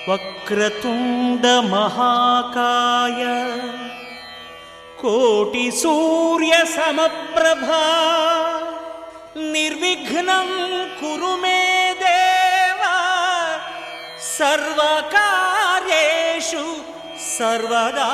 వక్రతుండ మహాకాయ కోటి సూర్య సమప్రభా నిర్విఘ్నం కురు మే దేవ సర్వకార్యేషు సర్వదా.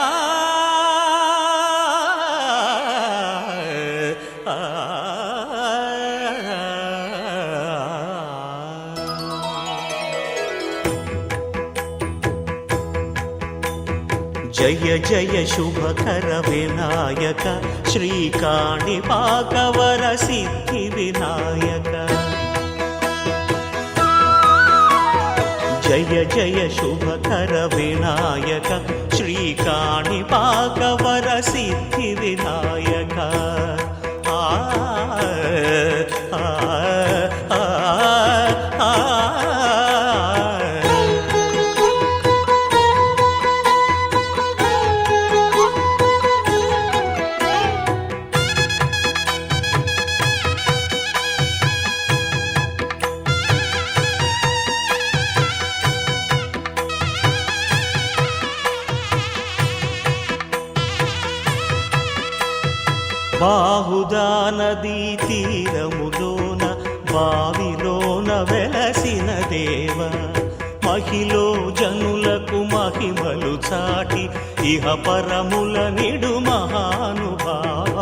జయ జయ శుభకర వినాయక శ్రీకాణిపాకవర సిద్ధి వినాయక. జయ జయ శుభకర వినాయక శ్రీకాణిపాకవర సిద్ధి వినాయక. ఆ బాహుదా నదీ తీరములోన బావిలోన వెలసిన దేవ మహిలో జనులకు మహిమలు చాటి ఇహ పరముల నిడు మహానుభావ.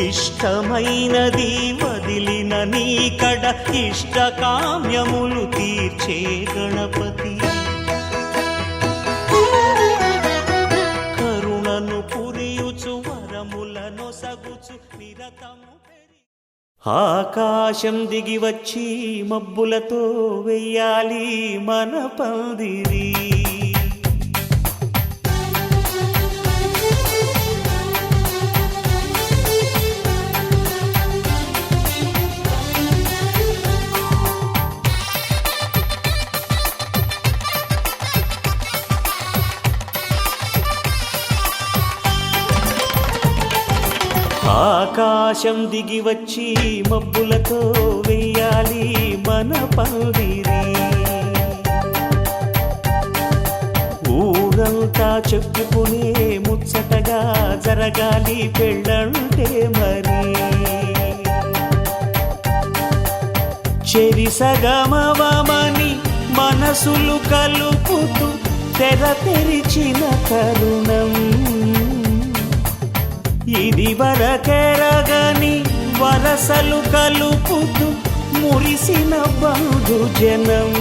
ఇష్టమైనది వదిలిన నీకడ ఇష్ట కామ్యములు తీర్చే గణపతి. ఆకాశం దిగి వచ్చి మబ్బులతో వెయ్యాలి మన పందిరి. ఆకాశం దిగి వచ్చి మబ్బులతో వెయ్యాలి మన పందిరి. ఊరంతా చెప్పుకునే ముచ్చటగా జరగాలి పెళ్ళంటే మరి. చెరిసగమవమని మనసులు కలుపుతూ తెర తెరిచిన తరుణం ఇది వరకెరగని వరసలు కలుపుతూ మురిసిన బంధుజనం.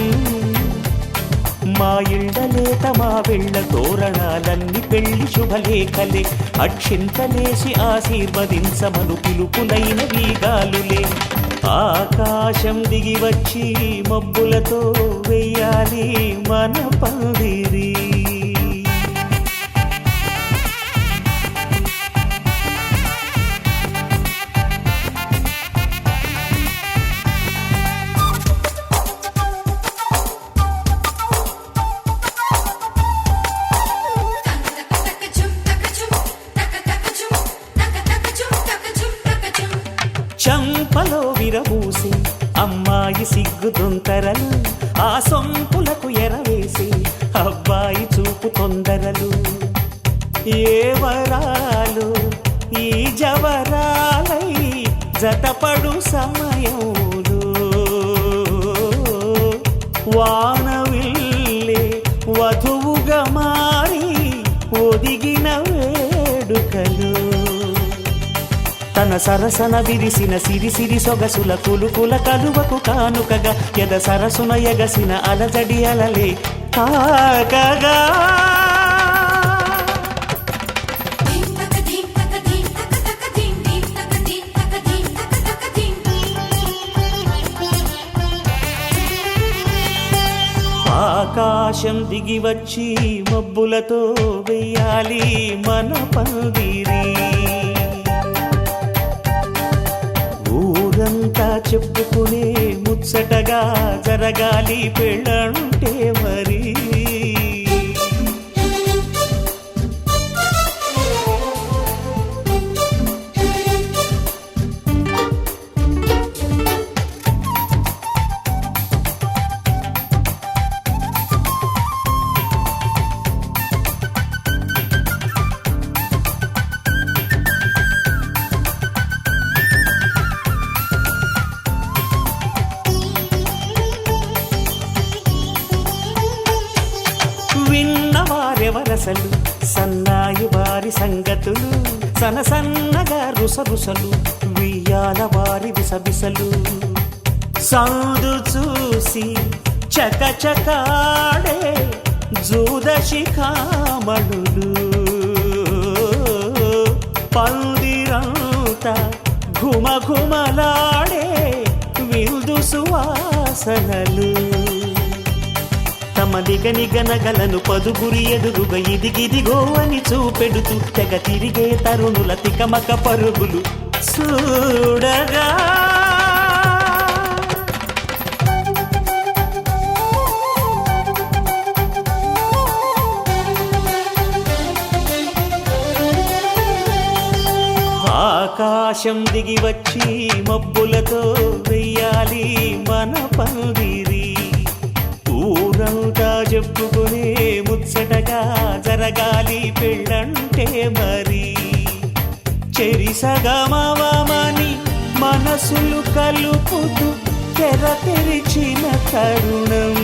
మా ఇళ్ళలేత మా వెళ్ళ తోరణాలన్నీ పెళ్లి శుభలేఖలే అక్షింతలేసి ఆశీర్వదించమను పిలుపులైన వీగాలులే. ఆకాశం దిగి వచ్చి మబ్బులతో వెయ్యాలి మన పందిరి. చంపలో విరబూసి అమ్మాయి సిగ్గు తొంతరలు ఆ సొంపులకు ఎరవేసి అబ్బాయి చూపు తొందరలు. ఏ వరాలు ఈ జవరాలై జతపడు సమయంలో వానవిల్లే వధువుగా మారి ఒదిగిన వేడుకలు. తన సరసన విరిసిన సిరి సిరి సొగసుల కులుకుల కలువకు కానుకగా ఎద సరసున ఎగసిన అలజడి అలలే తాకగా. ఆకాశం దిగి వచ్చి మబ్బులతో వెయ్యాలి మన పందిరి. ఊరంతా చెప్పుకునే ముచ్చటగా జరగాలి పెళ్ళంటే మరి. సిసలు సన్నాయి వారి సంగతులు సనసన్నగా రుసరుసలు వియ్యాల వారి బిసబిసలు సందు చూసి చకచకాడే జూదశిఖామణులు పందిరంతా ఘుమఘుమలాడే విందు సువాసనలు తమ నిగనిగనగలను పదుగురి ఎదురుగా ఇదిగిదిగో అని చూపెడుతూ తెగ తిరిగే తరుణుల తికమక పరుగులు చూడగా ఆకాశం దిగి వచ్చి మబ్బులతో వెయ్యాలి మన పందిరి ఊరంతా చెప్పుకునే ముచ్చటగా జరగాలి పెళ్ళంటే మరి చెరిసగమవమని మనసులు కలుపుతూ తెర తెరిచిన తరుణం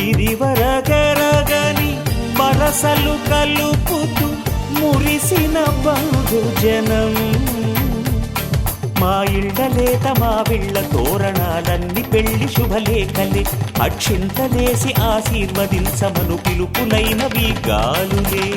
ఇది వరగరగని వరసలు కలుపుతూ మురిసిన బంధుజనం మా ఇళ్ళలేత మా విళ్ళ తోరణాలన్నీ పెళ్లి శుభలేఖలే అక్షింతలేసి ఆశీర్వదించమను పిలుపులైనవి గాలులే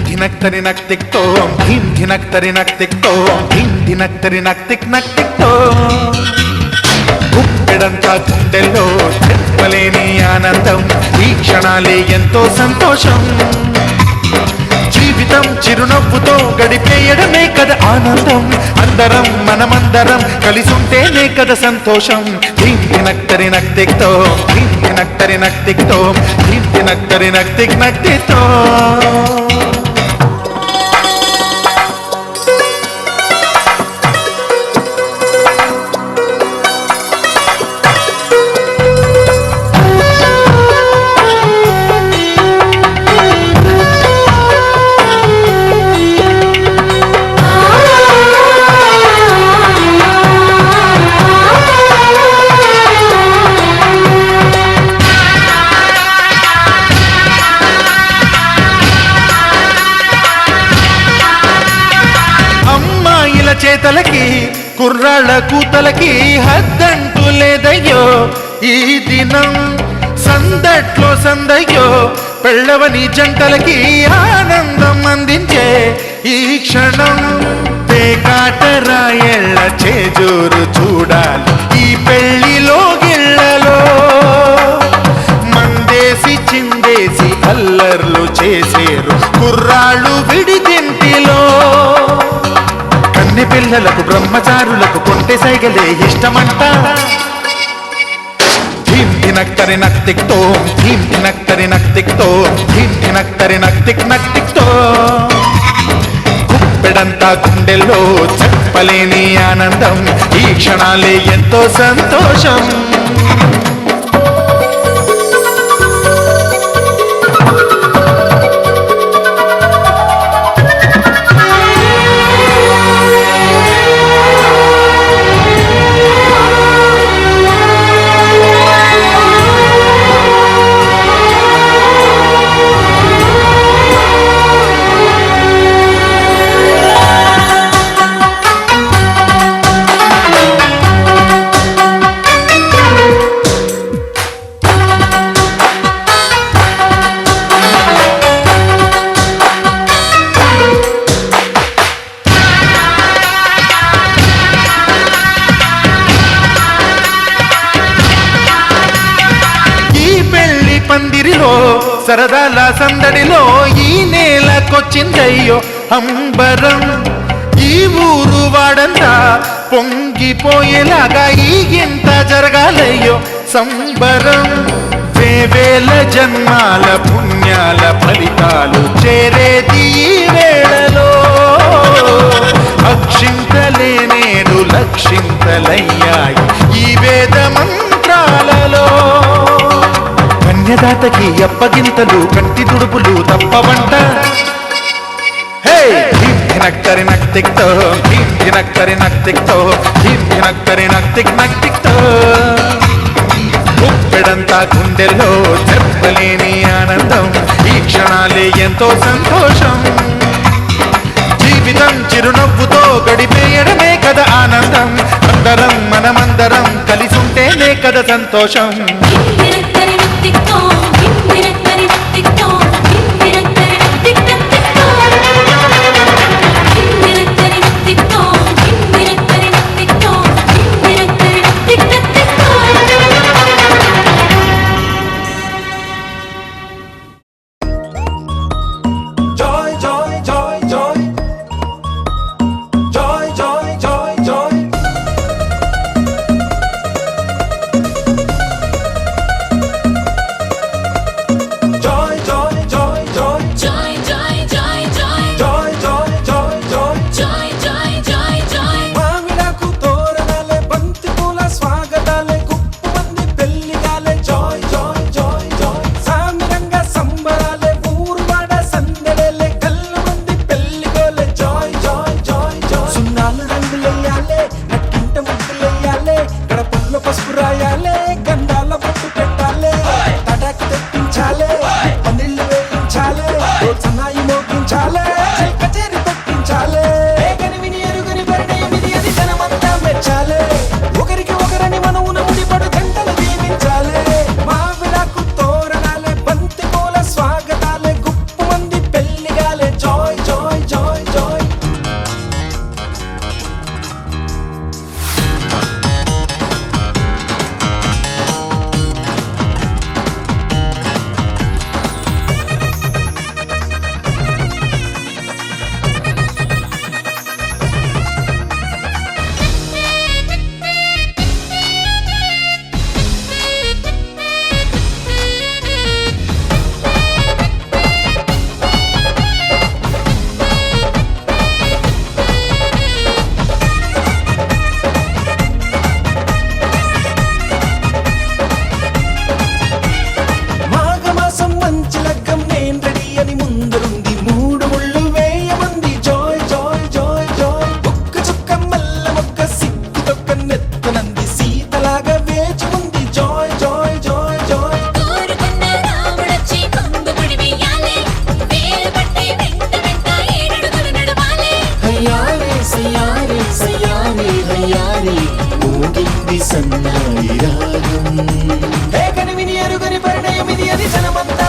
ధినక్తరి నక్తిక్ తోం ధిన్ ధినక్తరి నక్తిక్ తోం ధిన్ ధినక్తరి నక్తిక్ నక్తిక్ తోం గుప్పెడంతా గుండెల్లో చెప్పలేని ఆనందం ఈ క్షణాలే ఎంతో సంతోషం జీవితం చిరునవ్వుతో గడిపేయడమే కదా ఆనందం అందరం మనమందరం కలిసుంటేనే కదా సంతోషం ధిన్ ధినక్తరి నక్తిక్ తోం ధిన్ ధినక్తరి నక్తిక్ తోం ధిన్ ధినక్తరి నక్తిక్ నక్తిక్ తోం చేతలకి కుర్రాళ్ళ కూతలకి హద్దంటూ లేదయ్యో ఈ దినం సందట్లో సందయ్యో పెళ్ళవని జంటలకి ఆనందం అందించే ఈ క్షణం పేకాటరాయళ్ళ చేజూరు చూడాలి ఈ పెళ్లిలో గిళ్ళలో మందేసి చిందేసి అల్లర్లు చేసేరు కుర్రాళ్ళు విడిదింటిలో కన్నె పిల్లలకు బ్రహ్మచారులకు కొంటె సైగలే ఇష్టమంట ధిన్ ధినక్తరి నక్తిక్ తోం ధిన్ ధినక్తరి నక్తిక్ తోం ధిన్ ధినక్తరి నక్తిక్ నక్తిక్ తోం గుప్పెడంతా గుండెల్లో చెప్పలేని ఆనందం ఈ క్షణాలే ఎంతో సంతోషం పందిరిలో సరదాల సందడిలో ఈ నేలకొచ్చిందయ్యో అంబరం ఈ ఈ ఊరు వాడంతా పొంగిపోయేలాగా ఈ ఇంత జరగాలయ్యో సంబరం వేవేల జన్మాల పుణ్యాల ఫలితాలు చేరేది ఈ వేళలో అక్షింతలే నేడు లక్షింతలయ్యాయి ఈ వేద మంత్రాలలో కన్యదాతకి అప్పగింతలు కంటి తుడుపులు తప్పవంట ధినక్కరి నక్తిక్తో ధినక్కరి నక్తిక్తో ధినక్కరి నక్తిక్తో ఉప్పెడంతా గుండెల్లో చెప్పలేని ఆనందం ఈ క్షణాలే ఎంతో సంతోషం జీవితం చిరునవ్వుతో గడిపేయడమే కదా ఆనందం అందరం మనమందరం కలిసుంటేనే కదా సంతోషం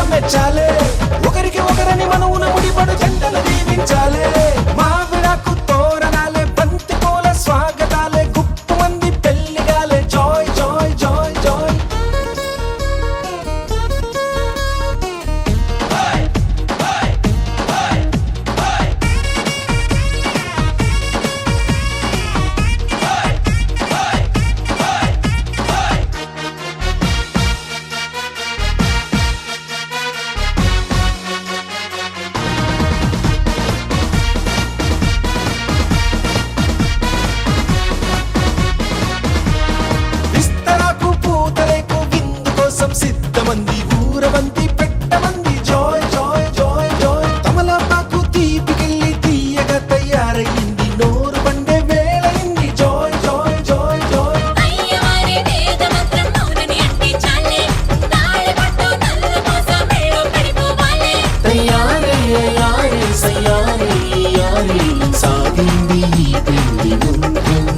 మెచ్చాలే ఒకరికి ఒకరని మనవున ముడిపడు జంటలు దీవించాలే మా విడాకు తోరణాలే బంతి పూల స్వాగతాలే గుప్పు మంది పెళ్లిగాలే జాయ్ జాయ్ జాయ్ జాయ్ సిద్ధమంది ఊరవంతి పెట్టమంది జాయ్ జాయ్ జాయ్ జాయ్ తమలపాకు తీపికెళ్ళి తీయగా తయారయ్యింది నోరు బండే వేళయింది జాయ్ జాయ్ జాయ్ జాయ్ అయ్యవారి వేద మంత్రం మౌనని అంటే చాలే తాళి పట్టు నల్ల మోస మేళో పడిపోవాలే తయారే యారే సయారే యారే సాగింది ఈ పెళ్లి గుండ్రం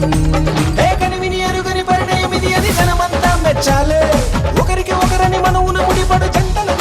ఏకని విని ఎరుగని పరిణయమిది అది జనమంతా మెచ్చాలే ఒకరికి ఒకరని మనవున ముడిపడు జంటలు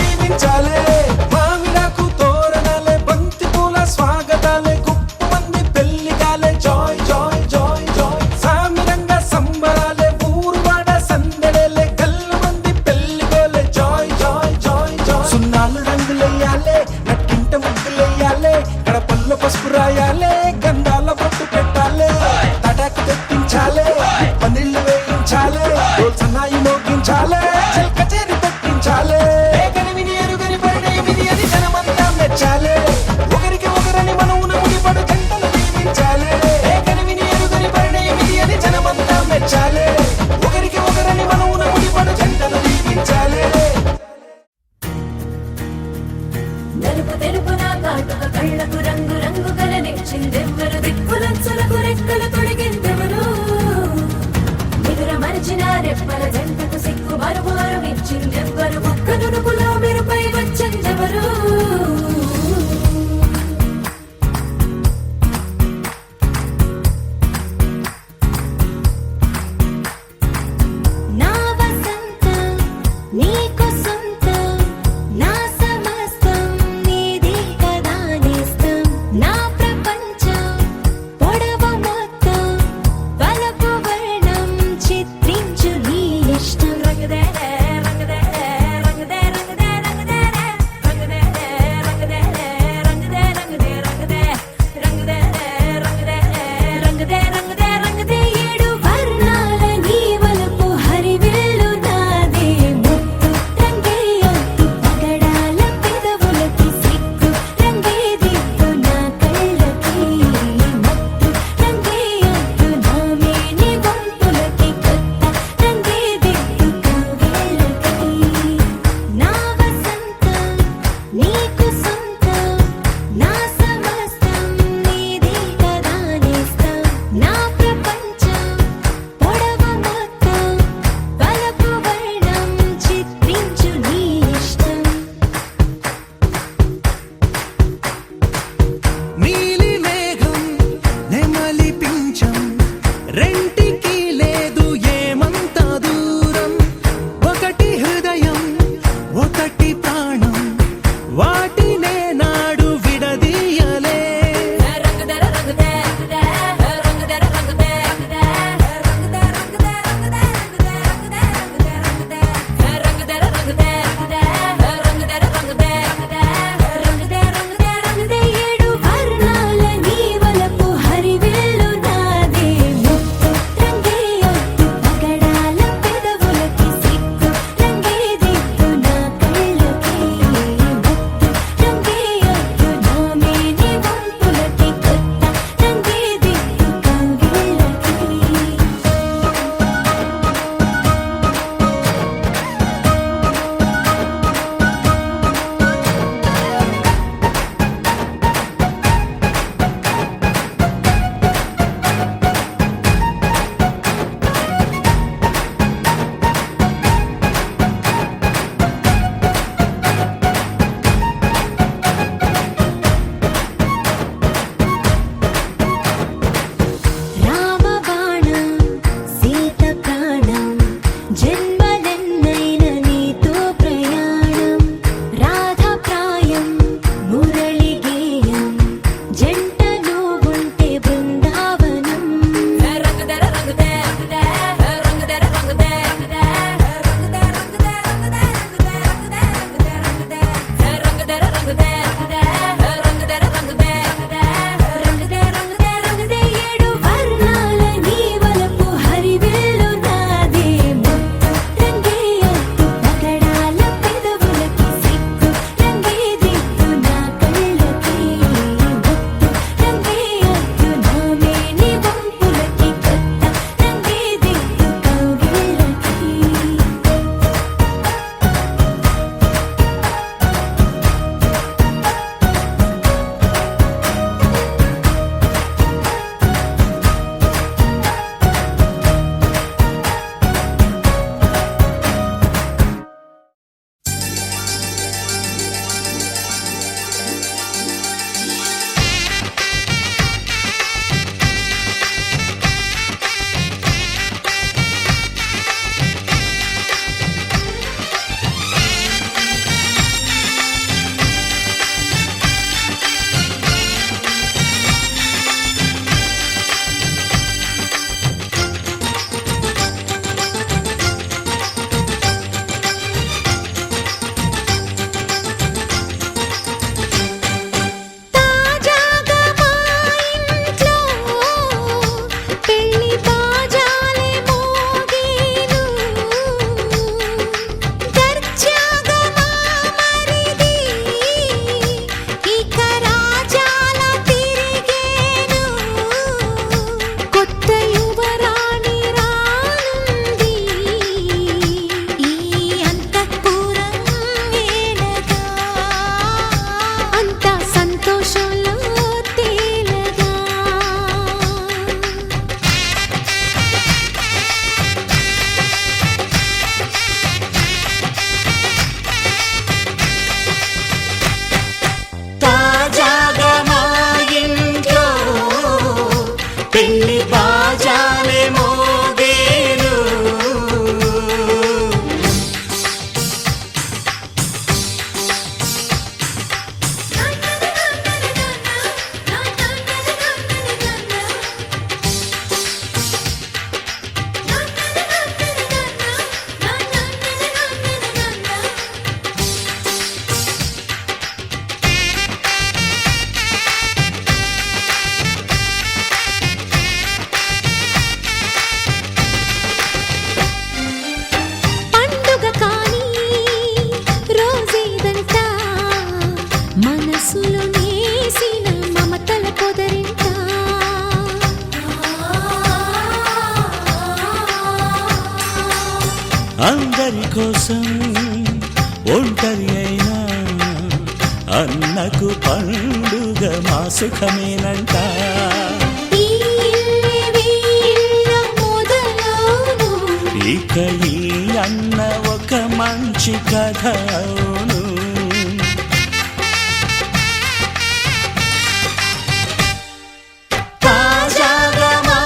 ఒంటరి అయినా అన్నకు పండుగ మా సుఖమేనంట. ఈ వీళ్ళ మొదలవును ఇక ఈ అన్న ఒక మంచి కథ అవును. తాజాగా మా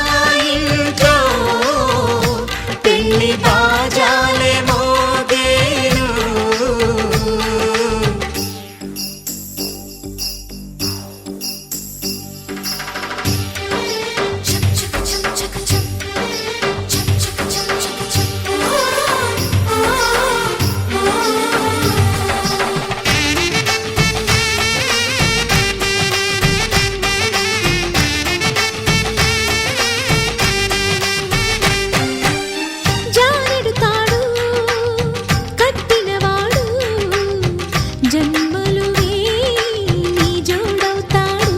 ఇంట్లో పెళ్లి బాజాలే మోగేను. చక్ చక్ చక్ చక్ చక్ చక్ చక్ చక్ చక్ చక్ జారెడు తాడు కట్టినవాడు జన్మలు నీ జోడవుతాడు.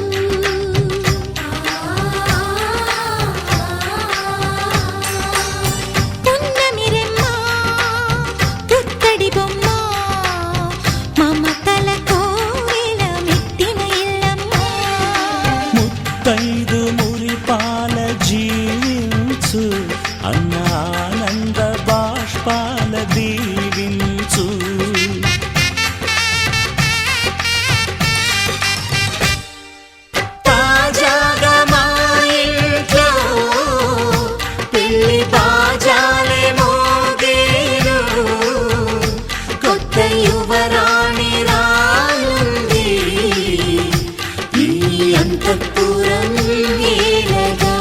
పున్నమిరెమ్మ పుత్తడి బొమ్మ మమతల కోవెల మెట్టిన ఇల్లమ్మ. ముత్తైదు మురిపాల జీవించు అన్న ఆనంద బాష్పాల దీవించు. తాజాగా మా ఇంట్లో పెళ్లి బాజాలే మోగేను. కొత్త యువరాణి రానుంది ఈ అంతఃపురం ఏలగా.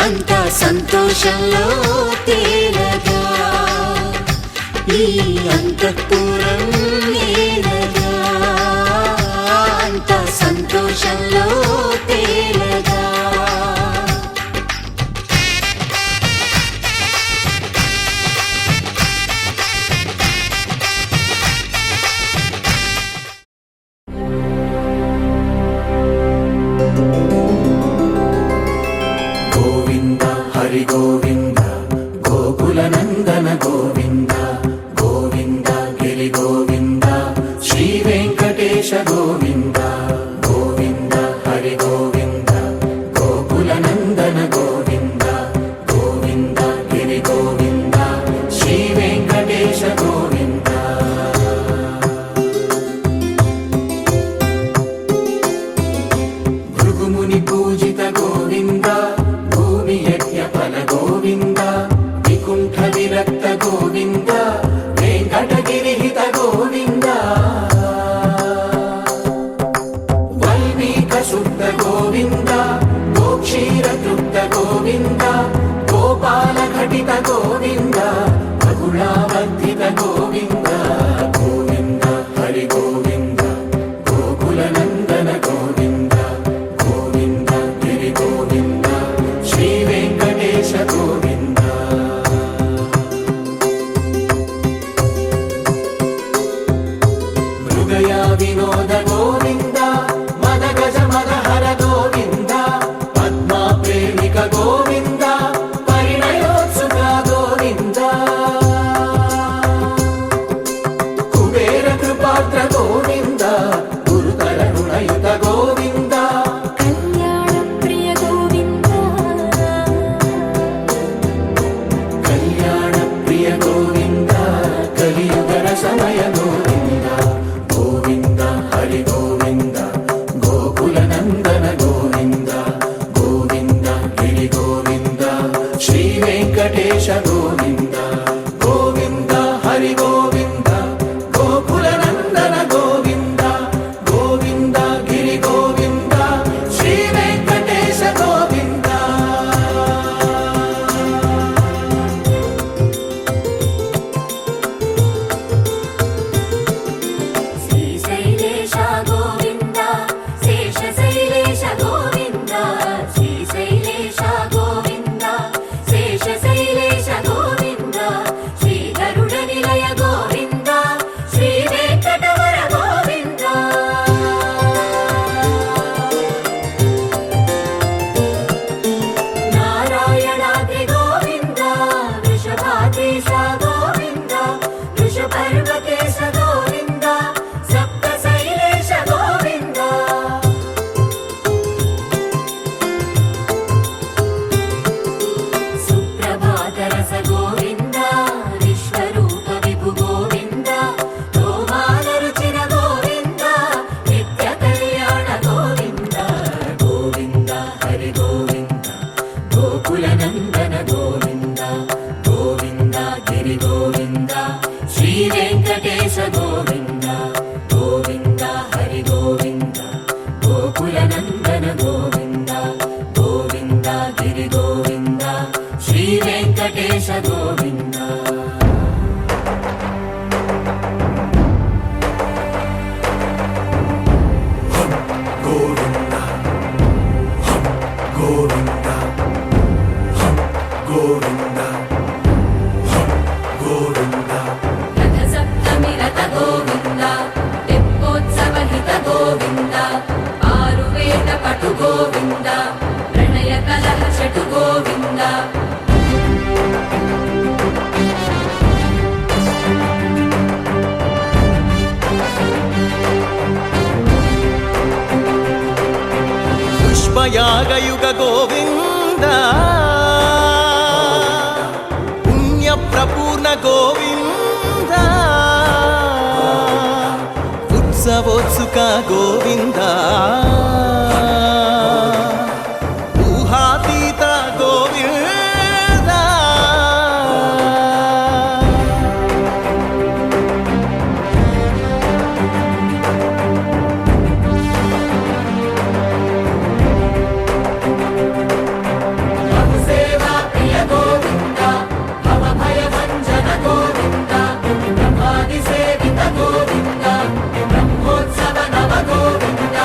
అంతా సంతోషంలో తేలగా ఈ అంతఃపురం ఏలగా. అంతా సంతోషంలో తేలగా. గోవింద హరి గోవింద గోకుల నందన గోవింద గోవింద గిరి గోవింద శ్రీ వెంకటేశ గోవింద గోవింద హరి గోవింద గోకుల నందన గోవింద గోవింద గిరి గోవింద శ్రీ వెంకటేశ గోవింద. భృగుముని పూజిత గోవింద భూమి యజ్ఞ ఫల గోవింద వికుంఠ విరక్త గోవింద వెంకటగిరిహిత గోవింద వెంకటేశ గోవింద గోవింద హరి గోవింద గోకుల నందన గోవింద గోవింద గిరి గోవింద శ్రీ వెంకటేశ గోవింద రథ సప్తమి రథ గోవింద తెప్పోత్సవ హిత గోవింద ఆరువేద పటు గోవింద ప్రణయ కలహ చటు గోవింద పుష్పయాగయుగ గోవింద పుణ్యప్రపూర్ణ గోవింద ఉత్సవోత్సుక గోవింద ఊహాతీత గోవింద సేవా ప్రియ గోవింద భవ భయ భంజన గోవింద బ్రహ్మాది సేవిత గోవింద బ్రహ్మోత్సవ నవ గోవింద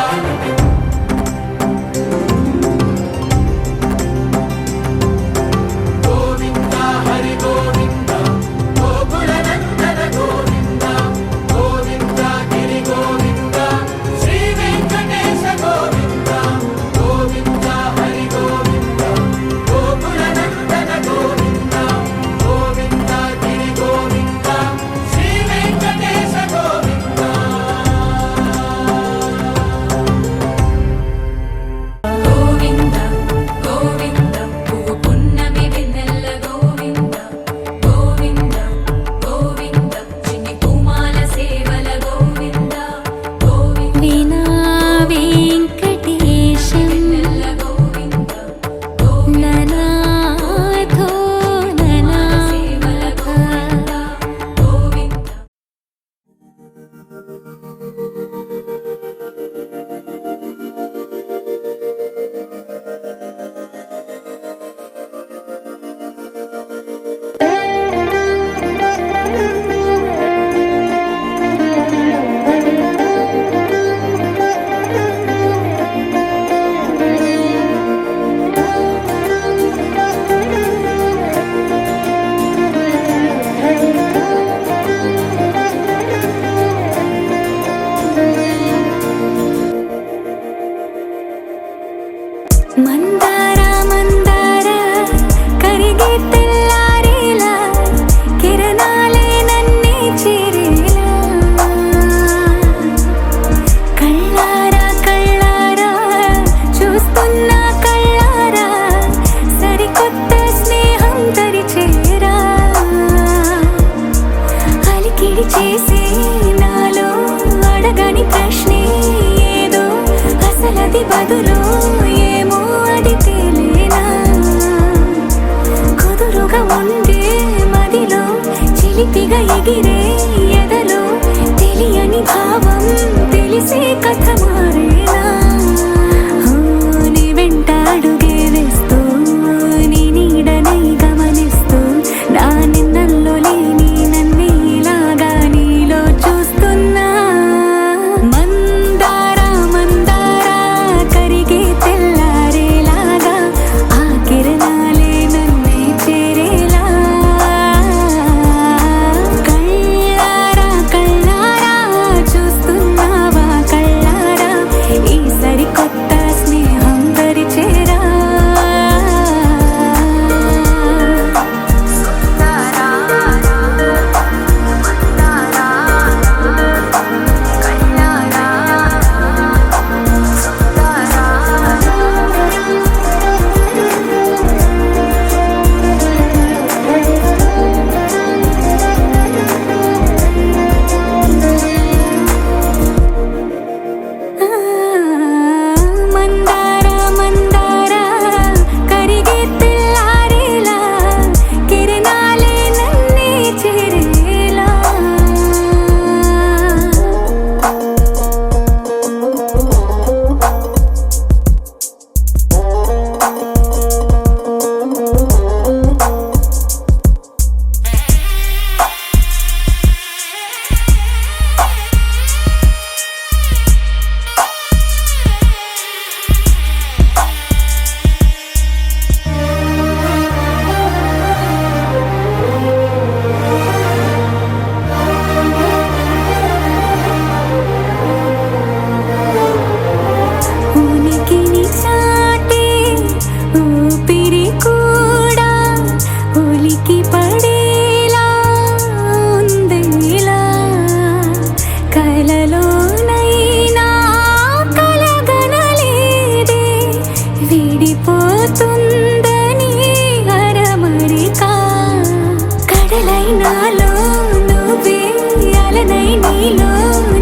ఒకటై నీలో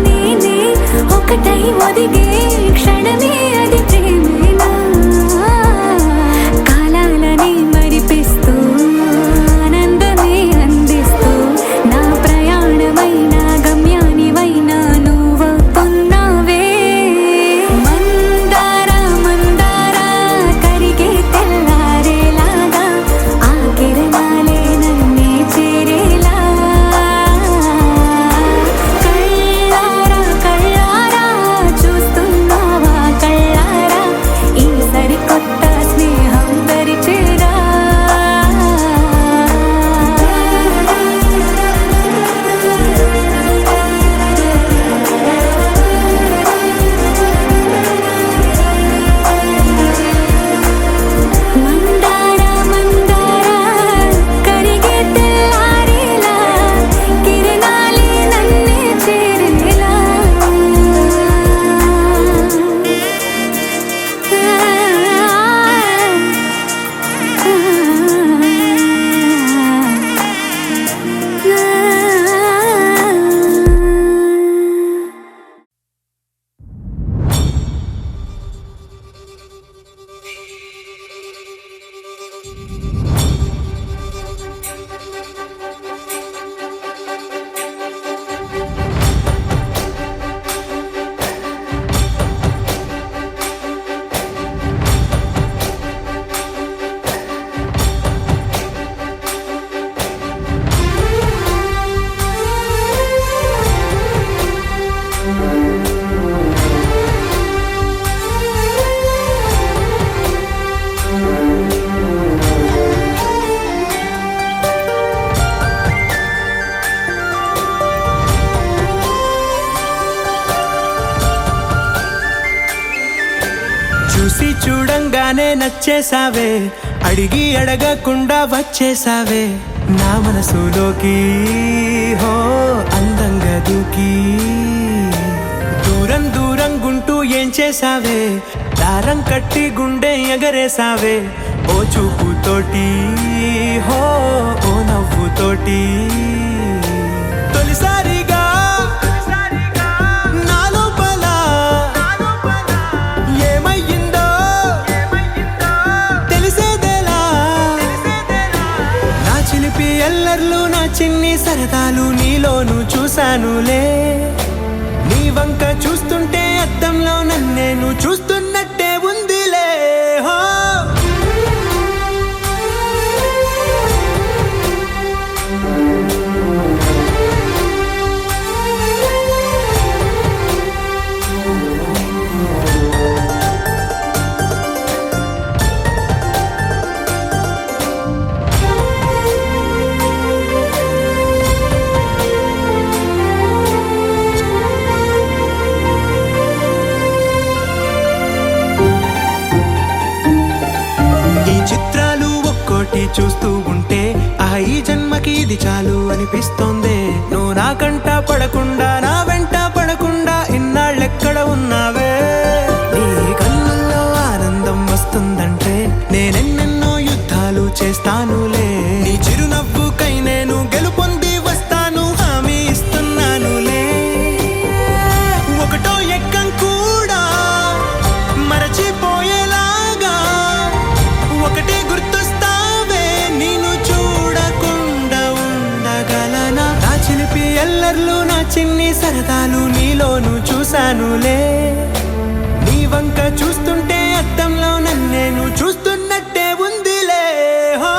నేనే ఒకటై ఒదిగే క్షణమే అది ప్రేమేనా కాలాలని మరిపిస్తూ ఆనందమే అందిస్తూ నా ప్రయాణమైన గమ్యానివైనా నువ్వవుతున్నావే మందార మందార కరిగే తెల్లారేలాగా ఆ కిరణాలే నన్నే చేరేలా కళ్ళారా కళ్ళారా చూస్తున్నావా కళ్ళారా ఈ సరికొత్త స్నేహం దరిచేరా మందార మందార కరిగే తెల్లారేలా కిరణాలే నన్నే చేరేలా చూసి చూడంగానే నచ్చేసావే అడిగి అడగకుండా వచ్చేసావే నా మనసులోకి హో అందంగా దూకి దూరం దూరం గుంటూ ఏం చేసావే దారం కట్టి గుండె ఎగరేసావే ఓ చూపుతోటి హో ఓ నవ్వుతోటి తొలిసారిగా నా లోపల ఏమయ్యిందో తెలిసేదేలా నా చిలిపి ఎల్లర్లు నా చిన్ని సరదాలు నీలోను చూశానులే నీ వంక చూస్తుంటే అద్దంలో నన్నేను చూస్తున్నట్టే ఉందిలే హో చూస్తూ ఉంటే ఈ జన్మకి ఇది చాలు అనిపిస్తోంది నువ్వు నా కంట పడకుండా నా వెంట పడకుండా ఇన్నాళ్ళెక్కడ ఉన్నావే నీ కళ్ళల్లో ఆనందం వస్తుందంటే నేనెన్నెన్నో యుద్ధాలు చేస్తానులే నీ చిరునవ్వుకై నేను గెలుపొంది వస్తాను హామీ ఇస్తున్నానులే ఒకటో ఎక్కం కూడా మరచిపోయేలాగా ఒకటే గుర్తొస్తావే నేను చూడకుండా ఉండగలనా నా చిలిపి ఎల్లర్లు నా చిన్ని సరదాలు నీలోను చూశానులే నీ వంక చూస్తుంటే అద్దంలో నన్నేను చూస్తున్నట్టే ఉందిలే హో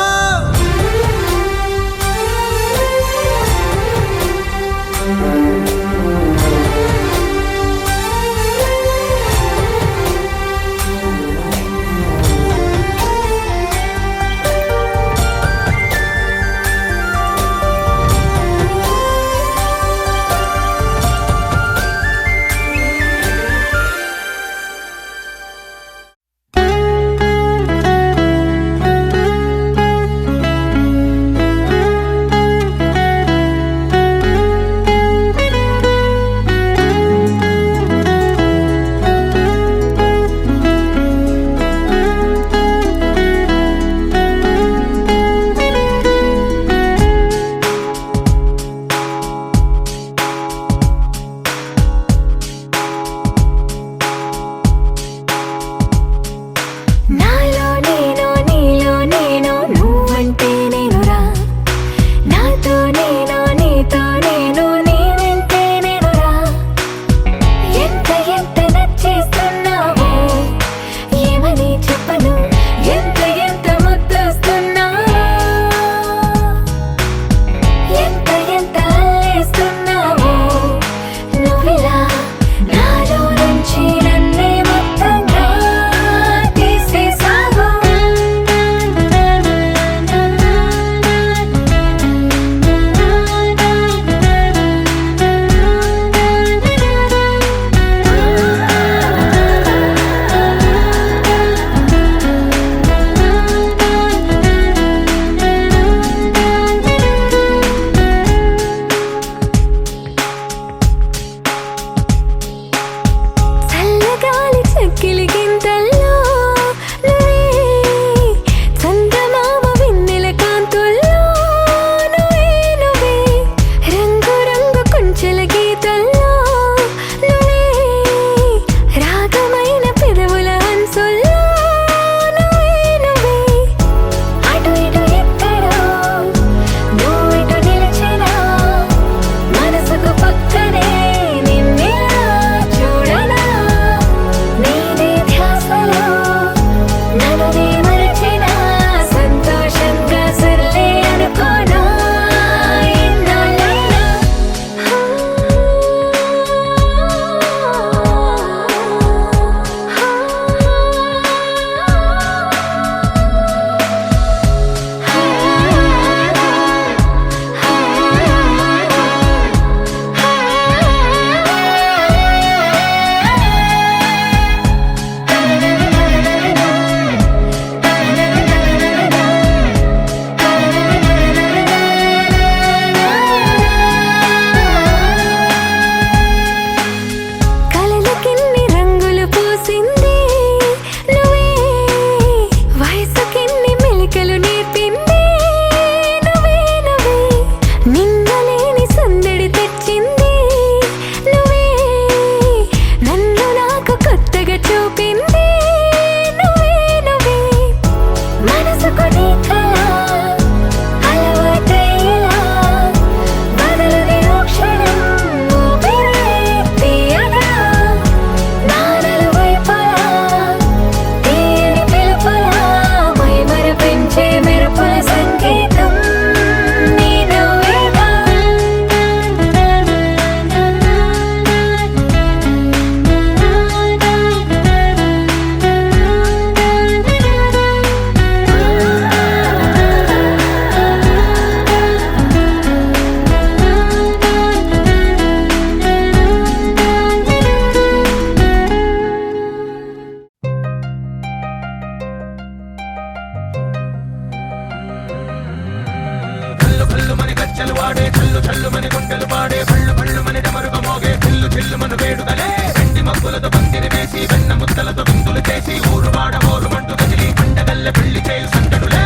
చేసి ఊరు వాడ ఊరు మంటూ కదిలి పండగల్లె పెళ్లి చేయు సందడులే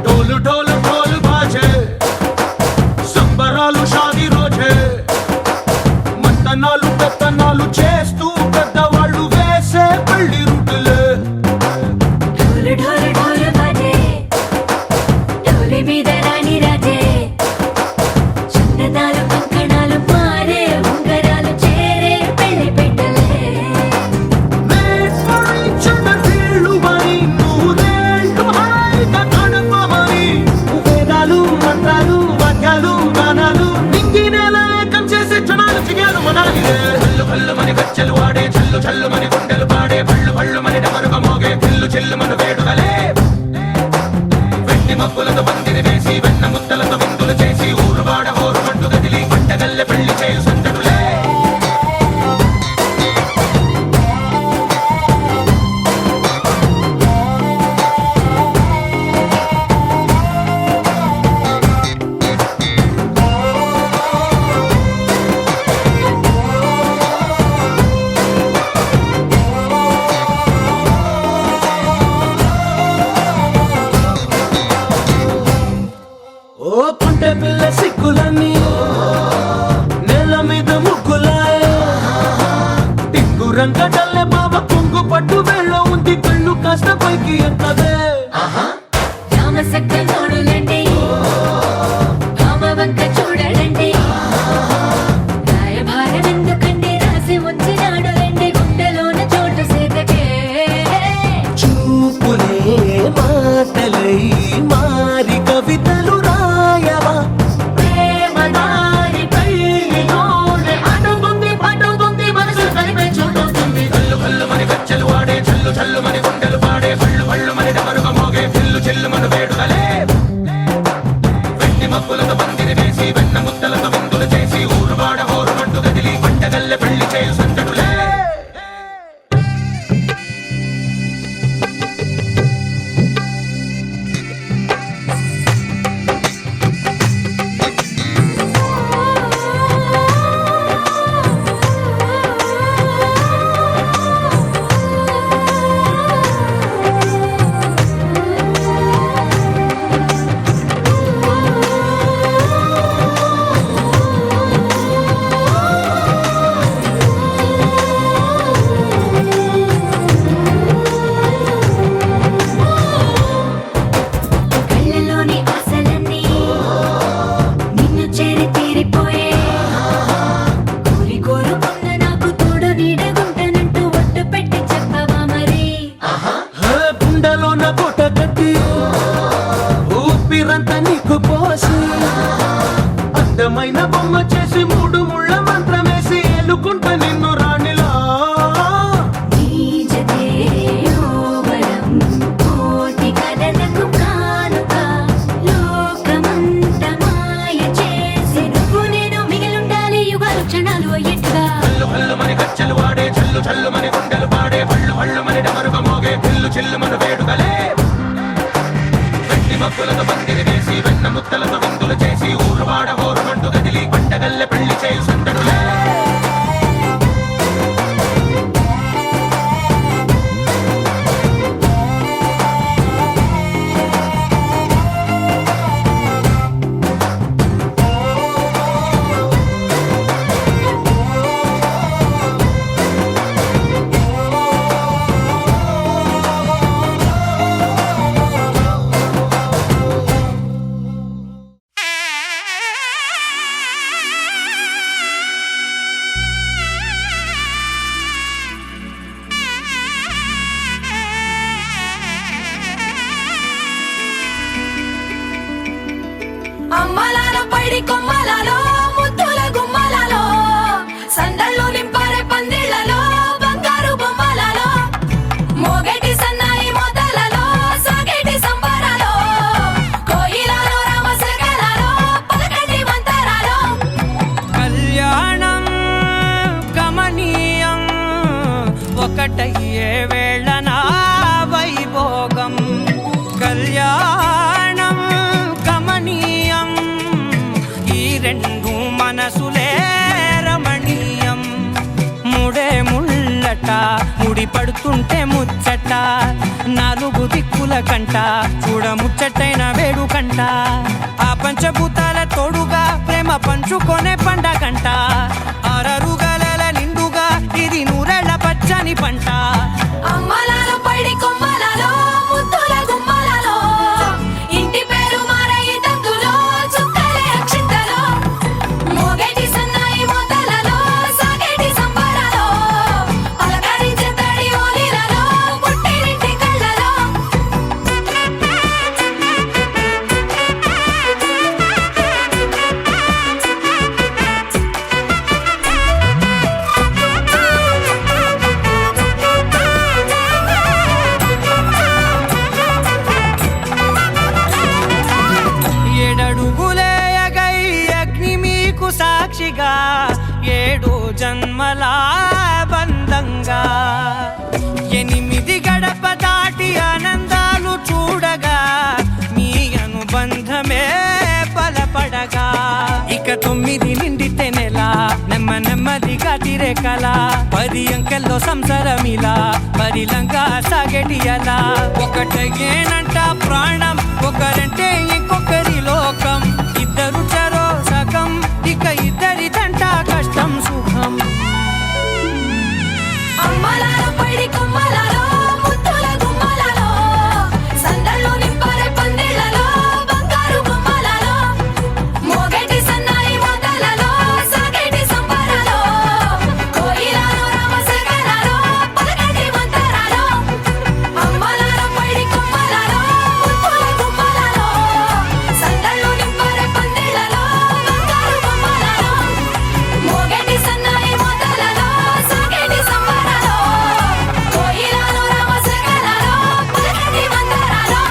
డోలు డోలు ఢోలు బాజే సంబరాలు షాదీ రోజే మంతనాలు పెత్తనాలు చేస్తూ పెద్దవాళ్ళు వేసే పెళ్లి రుట్టులే ढोल ढोल ढोल बाजे ढोली మీద రాణి రాజే చందనాలు కంకణాలు మారే ఉంగరాలు చేరే పెళ్లి పెట్టలే వేదాలు మంత్రాలు వాద్యాలు గానాలు నింగినేల ఏకం చేసే క్షణాలు చిగాలు మనాలిలే కల్లు కల్లు మని గచ్చలు ఆడే చల్లు చల్లు మని గుండెలు పాడే పళ్ళు పళ్ళు మని డమరుగ మోగే పిల్లు చెల్లు మను వేడుదలే వెండి మబ్బులతో పందిరి వేసి వెన్న ముద్దలతో విందులు చేసి ఊరు వాడ ఊరు మంటూ గదిలి పంటగల్లె పెళ్లి చేయు సందడులే ఓ పుంటె పిల్ల సిక్కులని నేల మీద ముగ్గులాయ టింగు రంగడల్లె బావ కొంగు పట్టు వేళ్ళ ఉంది కళ్ళు కాస్త పైకి ఎత్తదే రామ సక్క నోడులండి రామ వంక చూడడండి రాయభారం ఎందుకండి రాసి వచ్చినాడు రండి గుండెలోన చోటు సేతకే చూపులే మాటలై మారి కవితలు రాయవా ప్రేమదారి పెళ్లి నోడే అడుగుంది పడుగుంది మనసు కలిపే చూడుతుంది కల్లు కల్లు మని గచ్చలు ఆడే చల్లు చల్లు మని గుండెలు పాడే పళ్ళు పళ్ళు మని డమరుగ మోగే పిల్లు చెల్లు మను వేడుదలే వెండి మబ్బులతో పందిరి వేసి వెన్న ముద్దలతో విందులు చేసి ఊరు వాడ ఊరు మంటూ గదిలి పంటగల్లె పెళ్లి చేయు సందడులే కళ్ళలోని ఆశలన్నీ నిన్ను చేరి తీరిపోయే కోరి కోరుకున్న నాకు తోడు నీడగుంటానంటూ ఒట్టు పెట్టి చెప్పవా మరి గుండెలోన పూట కట్టి ఊపిరంతా నీకు పోసి అందమైన బొమ్మ చేసి మూడు ముళ్ళ మంత్రమేసి ఎలుకుంట నిన్ను రాణిలా నీజతే యోవరం కోటి కలలకు కానుక లోకమంత మాయ చేసి నువ్వు నేను మిగిలుండాలి యుగాలు క్షణాలు అయ్యేట్టుగా కల్లు కల్లు మని గచ్చలు ఆడే చల్లు చల్లు మని గుండెలు పాడే పళ్ళు పళ్ళు మని డమరుగ మోగే పిల్లు చెల్లు మను వేడుదలే వెండి మబ్బులతో పందిరి వేసి వెన్న ముద్దలతో విందులు చేసి ఊరు వాడ ఊరు మంటూ గదిలి పంటగల్లె పెళ్లి చేయు సందడులే అమ్మలాల పైడి కొమ్మలలో ముద్దుల గుమ్మలలో సందళ్ళు నింపారే పందిళ్లలో బంగారు బొమ్మలలో మోగేటి సన్నాయి మొదలలో సాగేటి సంబరాలో కోయిలలో రామశకలలో పలకండి మంతరాలో కళ్యాణం గమనీయం ఒకటయ్యే వేళ నా వైభోగం కళ్యాణం గమనీయం జంట ముడి పడుతుంటే ముచ్చట నాలుగు దిక్కుల కంట చూడ ముచ్చటైన వేడుకంట ఆ పంచభూతాల తోడుగా ప్రేమ పంచుకొనే పండగంట ఆరరుగల నిండుగా ఇది నూరెళ్ళ పచ్చని పంట అమ్మలాలో పడి కొమ్మలలో ముద్దుల గుమ్మలలో ఇంటి పేరు మారయి తందులో చుక్కలే అక్షింతలో మోగేటి సన్నాయి మోతలలో సాగేటి సంబరాలో పలకరించే తడి ఓలిలలో పుట్టినింటి కళ్ళలో ఏడడుగులేయగై అగ్ని మీకు సాక్షిగా 7 జన్మల బంధంగా 8 గడప దాటి ఆనందాలు చూడగా మీ అనుబంధమే బలపడగా ఇక 9 నిండితే నెల నెమ్మదిగా తిరేకల 10 అంకెల్లో సంసారమిలా పరిలంగా సాగేటి అలా ఒకటేనంట ప్రాణం ఒకరంటే ఇంకొకరి లోకం ఇద్దరు చరో సగం ఇక ఇద్దరిదంట కష్టం సుఖం అమ్మలాలో పడి కొమ్మలలో ముద్దుల గుమ్మలలో సందళ్ళు నింపరే పందిళ్ళలో బంగారు గుమ్మలలో మోగేటి సన్నాయి మోతలలో సాగేటి సంబరాలో కోయిలలో రామశేఖరాలో పలకటి మంతరాలో అమ్మలాలో పడి కొమ్మలలో ముద్దుల గుమ్మలలో సందళ్ళు నింపరే పందిళ్ళలో బంగారు గుమ్మలలో మోగేటి సన్నాయి మోతలలో సాగేటి సంబరాలో కోయిలలో రామశేఖరాలో పలకటి మంతరాలో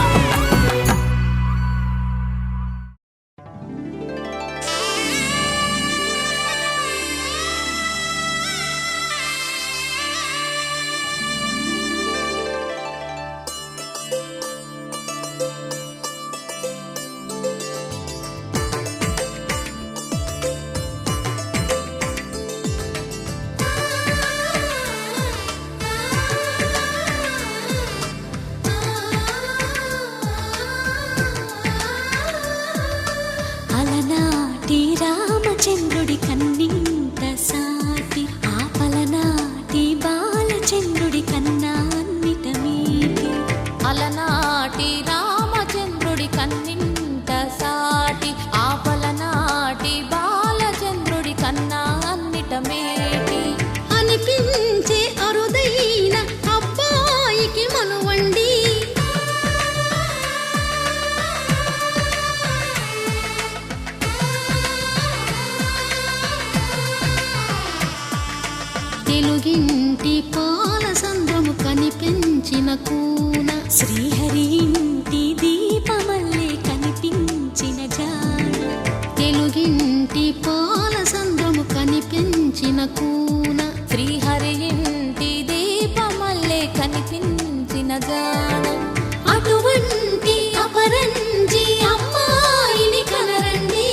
అలనాటి రామచంద్రుడి కన్నింత సాటి ఆపలనాటి బాలచంద్రుడి కన్నా అన్నిట మీటి అలనాటి రామచంద్రుడి కన్నింత సాటి ఆపలనాటి బాలచంద్రుడి కన్నా అన్నిట మేటి అనిపించే అరుదైన అబ్బాయికి మనువండి తెలుగింటి పాల సంద్రము కనిపించిన కూన శ్రీహరి ఇంటి దీపమల్లే కనిపించిన జాన తెలుగింటి పాల సంద్రము కనిపించిన కూన శ్రీహరి ఇంటి దీపమల్లే కనిపించిన గానం అటువంటి అపరంజి అమ్మాయిని కనరండి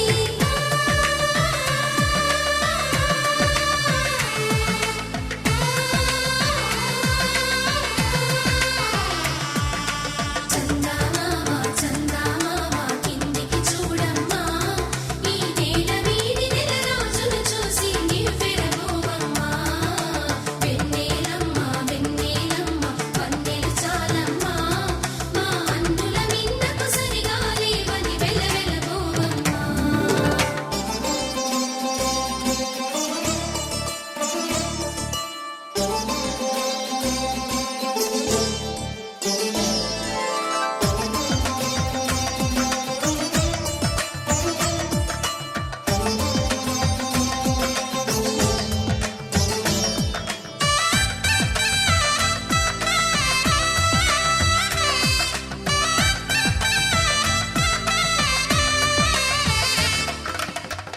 చందమామ చందమామ కిందికి చూడమ్మా ఈ నేల వీడి నెల రోజులు చూసి నివ్వెరబోవమ్మా వెన్నెలమ్మ వెన్నెలమ్మ వందెలు చాలమ్మా మా అన్నుల మిన్నకు సరిగా లేవని వెలవెలబోవమ్మా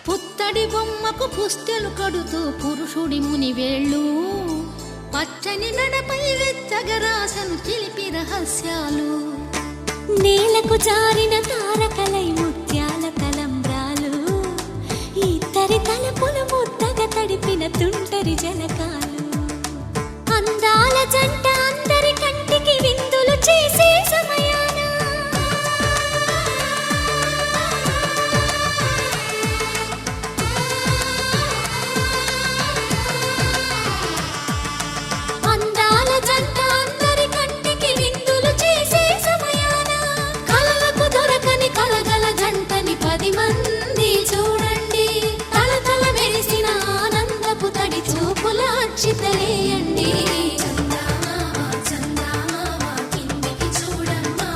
పుత్తడి బొమ్మకు పుస్తెలు కడుతూ పురుషుడి ముని వేళ్ళు పచ్చని నడపై వెచ్చగరాసను చిలిపి రహస్యాలు నేలకు జారిన తారకలై ముత్యాల తలంబ్రాలు ఇద్దరి తలపులు ముద్దగా తడిపిన తుంటరి జలకాలు అందాల జంట అందరి కంటికి విందులు చేసే సమయాన అందాల జంట అందరి కంటికి విందులు చేసే సమయాన కలలకు దొరకని కలగల జంటని 10 మంది చూడండి తలతల మెరిసిన ఆనందపు తడి చూపుల అక్షితలేయండి కిందికి చూడమ్మా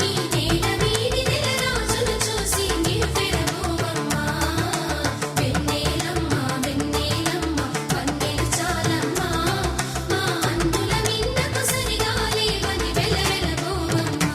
ఈ నేల వీధి నెల రోజులు చూసి నివ్వెరపోవమ్మా వెన్నెలమ్మ వెన్నెలమ్మ వన్నెలు చాలమ్మా మా అందుల మిన్నకు సరిగా లేవని వెలవెలబోవమ్మా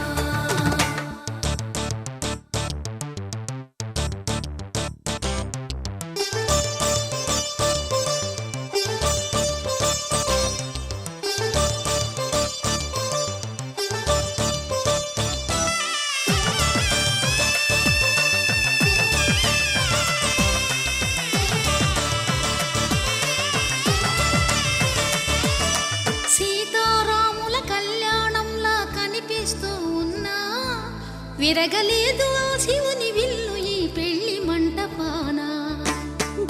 సీతారాముల కళ్యాణంలా కనిపిస్తూ ఉన్నా విరగలేదు ఆ శివుని విల్లు ఈ పెళ్లి మంటపాన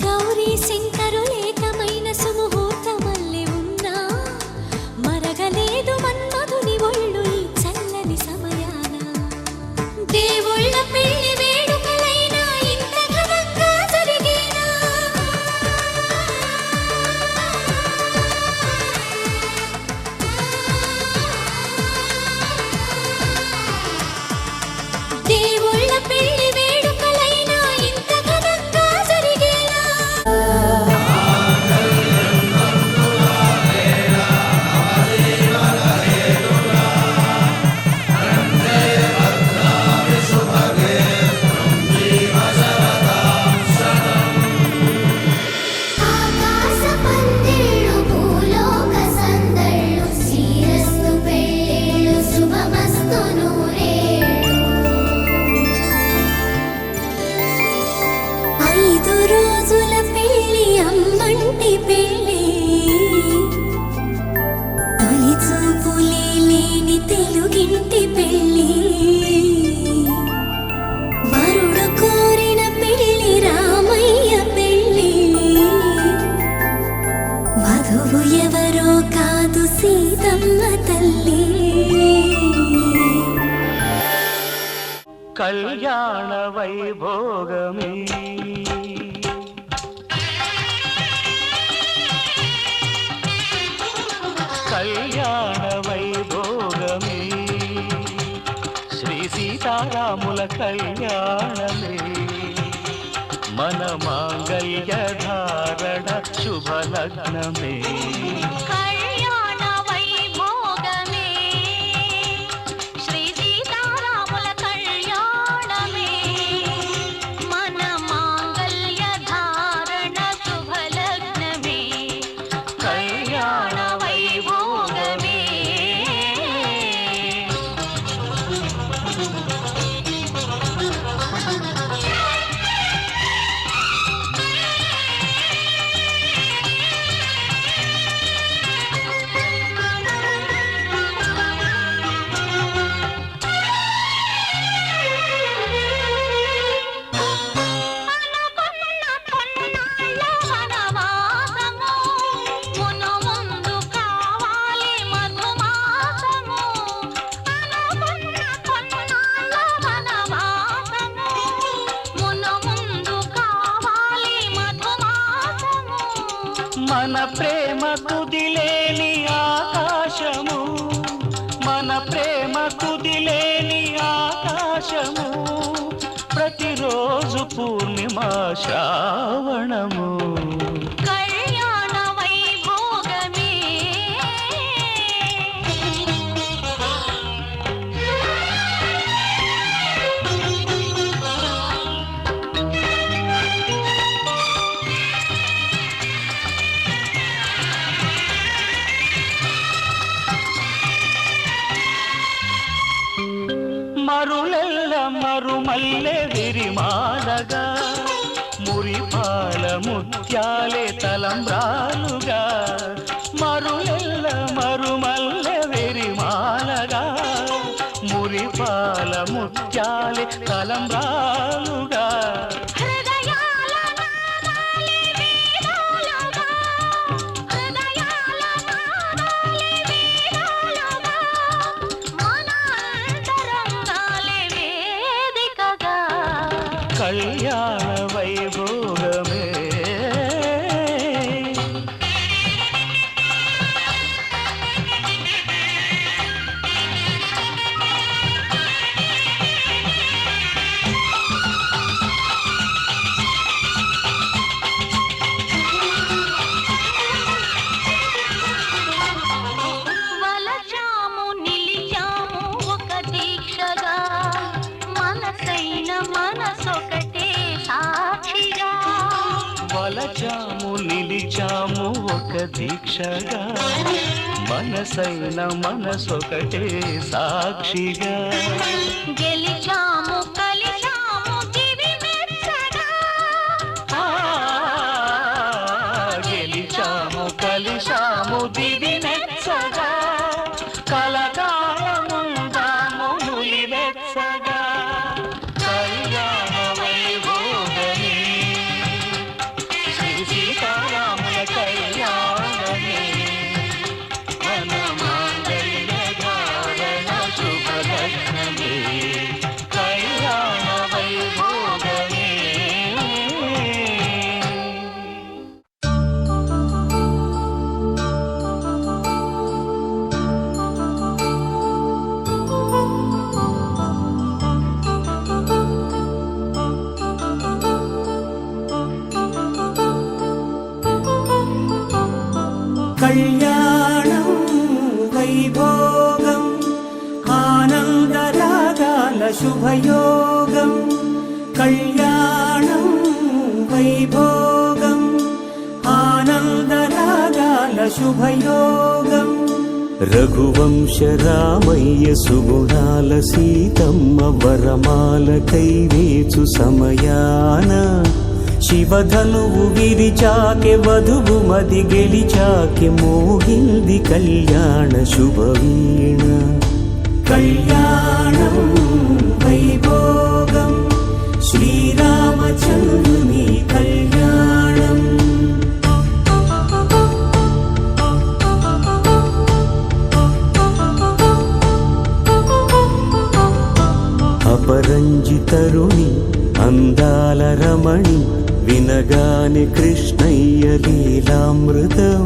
గౌరీ శంకరు ఏకమైన సుముహూర్తమల్లె ఉన్నా మరగలేదు మన్మధుని ఒళ్ళు ఈ చల్లని సమయాన దేవుళ్ళ పెళ్లి వేడుకలైనా ఇంత ఘనంగా జరిగేనా దేవుళ్ళ పెళ్లి వేడుకలైనా ఇంత ఘనంగా జరిగేనా ఆకాశ పందిళ్ళు భూలోక సందళ్ళు శ్రీరస్తు పెళ్ళిళ్ళు శుభమస్తు నూరేళ్ళు 5 రోజుల పెళ్లి అమ్మంటి పెళ్లి తొలి చూపులే లేని తెలుగింటి పెళ్లి వరుడు కోరిన పెళ్లి రామయ్య పెళ్లి వధువు ఎవరో కాదు సీతమ్మ తల్లి కళ్యాణ వైభోగమే కళ్యాణ వైభోగమే శ్రీ సీతారాముల కళ్యాణమే మన మాంగళ్య ధారణ శుభలగ్నమే కళ్యాణ వైభోగమే శ్రీ సీతారాముల కళ్యాణమే మన మాంగళ్య ధారణ శుభలగ్నమే కళ్యాణ వైభోగమే మన ప్రేమ కుదిలేని ఆకాశము మన ప్రేమ కుదిలేని ఆకాశము ప్రతిరోజు పూర్ణిమా శ్రావణము కళ్యాణ వైభోగమే మరులెల్ల మరుమల్లె విరిమాలగా మురిపాల ముత్యాలే తలంబ్రాలుగా మరులెల్ల మురిపాల ముత్యాలే తలంబ్రాలుగా హృదయాల నాదాలే వేదాలుగా హృదయాల నాదాలే వేదాలుగా మన అంతరంగాలే వేదికగా కళ్యాణ వైభోగమే వలచాము నిలిచాము ఒక దీక్షగా మనసైన మనసొకటే సాక్షిగా వలచాము నిలిచాము ఒక దీక్షగా మనసైన మనసొకటే సాక్షిగా గెలిచాము కలిచాము దివి మెచ్చగా గెలిచాము కలిశాము దివి నెచ్చగా కలకాలముందాము నులి వెచ్చగా కళ్యాణ వైభోగమే శ్రీ సీతారాముల కళ్యాణమే మన మాంగళ్య ధారణ శుభలగ్నమే కళ్యాణ వైభోగమే కళ్యాణం వైభోగం ఆనందరాగాల శుభయోగం కళ్యాణం వైభోగం ఆనందరాగాల శుభయోగం రఘువంశ రామయ్య సుగుణాల సీతమ్మ వరమాల కైవేచు సమయాన శివధనువు విరిచాకె వధువు మది గెలిచాకె మోగింది కళ్యాణ శుభవీణ కళ్యాణం వైభోగం శ్రీరామచంద్రుని కళ్యాణం అపరంజి తరుణి అందాల రమణి వినగానే కృష్ణయ్య లీలామృతం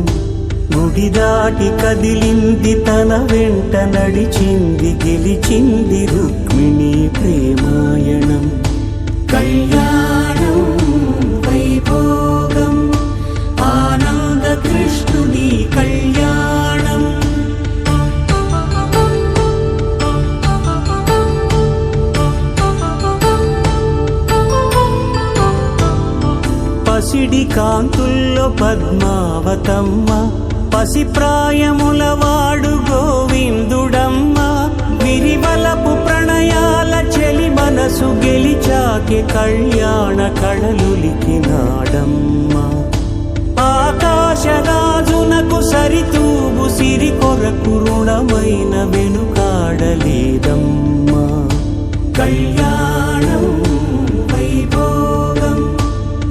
గుడి దాటి కదిలింది తన వెంట నడిచింది గెలిచింది రుక్మిణి ప్రేమాయణం కళ్యాణం వైభోగం ఆనంద కృష్ణుని కళ్యాణం పసిడి కాంతుల్లో పద్మావతమ్మ పసిప్రాయముల వాడు గోవిందుడమ్మ విరివలపు ప్రణయాల చెలి మనసు గెలిచాకె కళ్యాణ కళలులికినాడమ్మ ఆకాశరాజునకు సరితూగు సిరి కొరకు రుణమైన వెనుకాడలేదమ్మా కళ్యాణం వైభోగం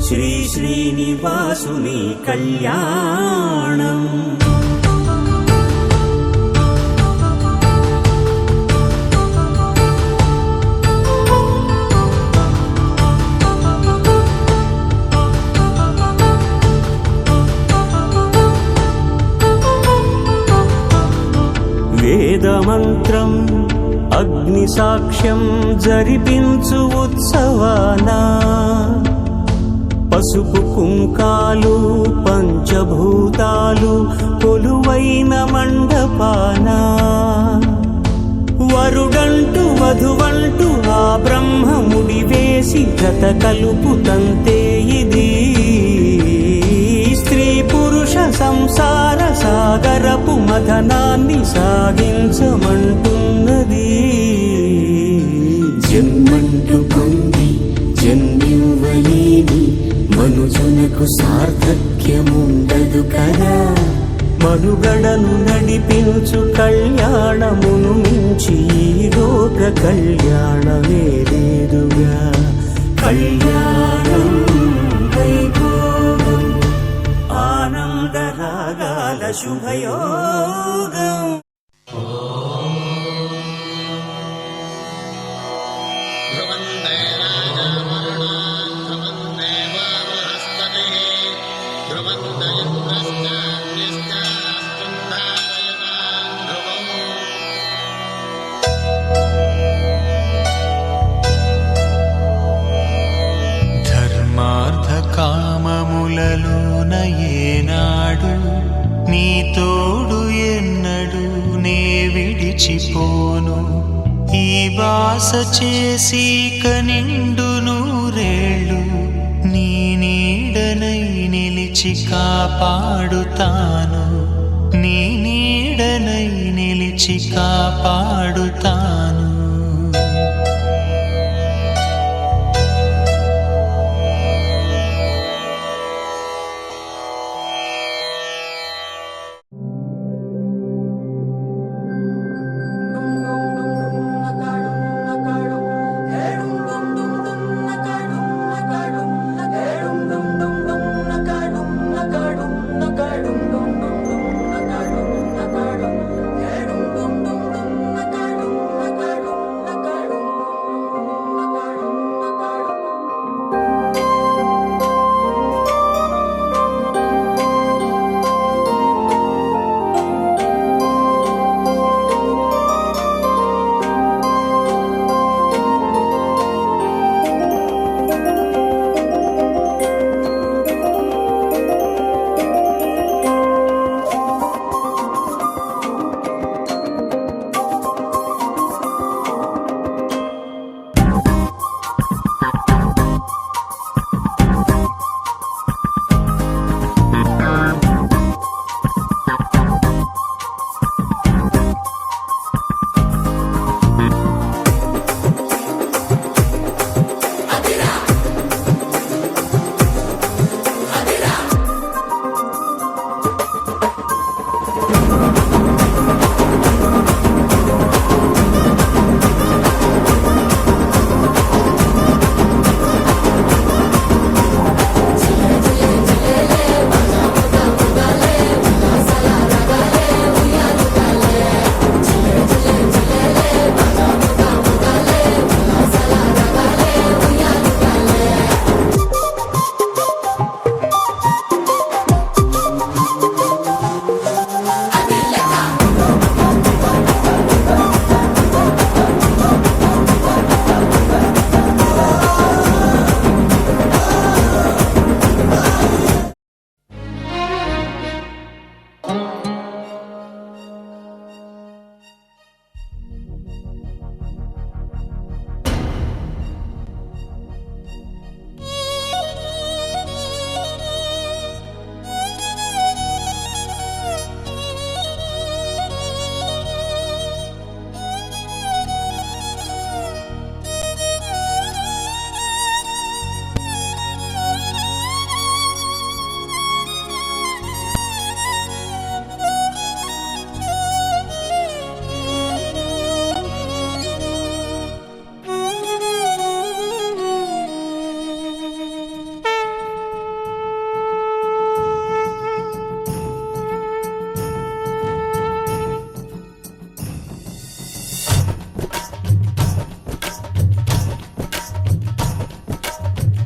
శ్రీ శ్రీనివాసుని కళ్యాణం వేదమంత్రం అగ్ని సాక్ష్యం జరిపించు ఉత్సవానా పసుపు కుంకాలు పంచభూతాలు కొలువైన మండపాన వరుడంటూ వధువంటూ ఆ బ్రహ్మముడి వేసి జత కలుపుతంతే ఇది స్త్రీ పురుష సంసార సాగరపు మథనాన్ని సాగించమంటున్నది జన్మంటూ పొంది జన్మివ్వలేని మనుజునకు సార్థక్యముండదు కదా మనుగడను నడిపించు కళ్యాణమును మించి ఈ లోక కళ్యాణమే లేదుగా. కళ్యాణం వైభోగం ఆనందరాగాల శుభయోగం. ధర్మార్థ కామములలోన ఏనాడు నీ తోడు ఎన్నడు నే విడిచిపోను. ఈ బాస చేసి కనిండు నూరేళ్ళు నీ నీడనై నిలిచి కాపాడుతాను. నీ నీడనై నిలిచి కాపాడుతాను.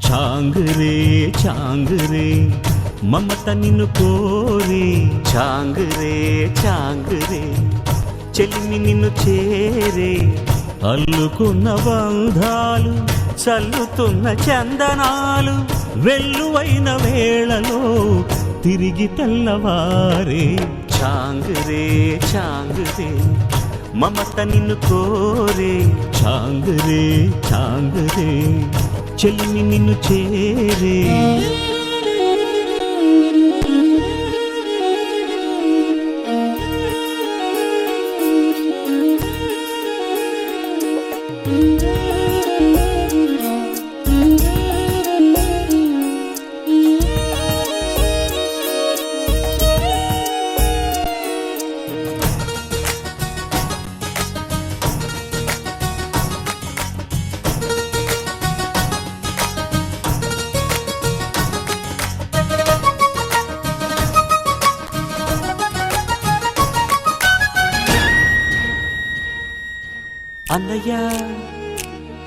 చాంగురే చాంగురే మమత నిన్ను కోరే. చాంగురే చాంగురే చెలిమి నిన్ను చేరే. అల్లుకున్న బంధాలు చల్లుతున్న చందనాలు వెల్లువైన వేళలో తిరిగి తెల్లవారే. చాంగురే చాంగురే మమత నిన్ను కోరే. చాంగురే చాంగురే చెలిమి నిన్ను చేరే. అన్నయ్య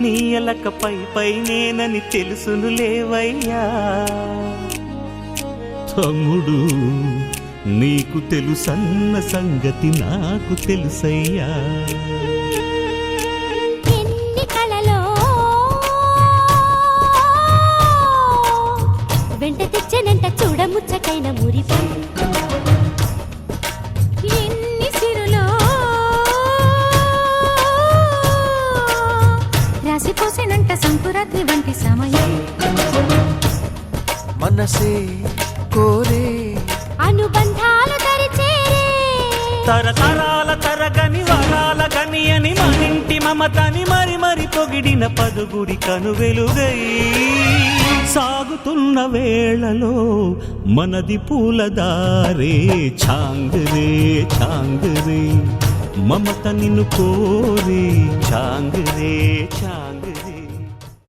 నీ ఎలక పై నేనని తెలుసును లేవయ్యా తమ్ముడు నీకు తెలుసన్న సంగతి నాకు తెలుసయ్యా ఎన్ని కళలో వెంట తెచ్చనంట చూడముచ్చటైన మురిపం ఎన్ని సిరులో రాసిపోసేనంట సంకురాత్రి వంటి సమయం మనసే కోరే అనుబంధాలు తరిచేరే తరతరాల తరగని వరాల గని అని మనింటి మమతని మరి పొగిడిన పదుగుడి కను వెలుగై సాగుతున్న వేళలో మనది పూలదారే ఛాంగరే ఛాంగరే మమత నిన్ను కోరే ఛాంగరే ఛాంగరే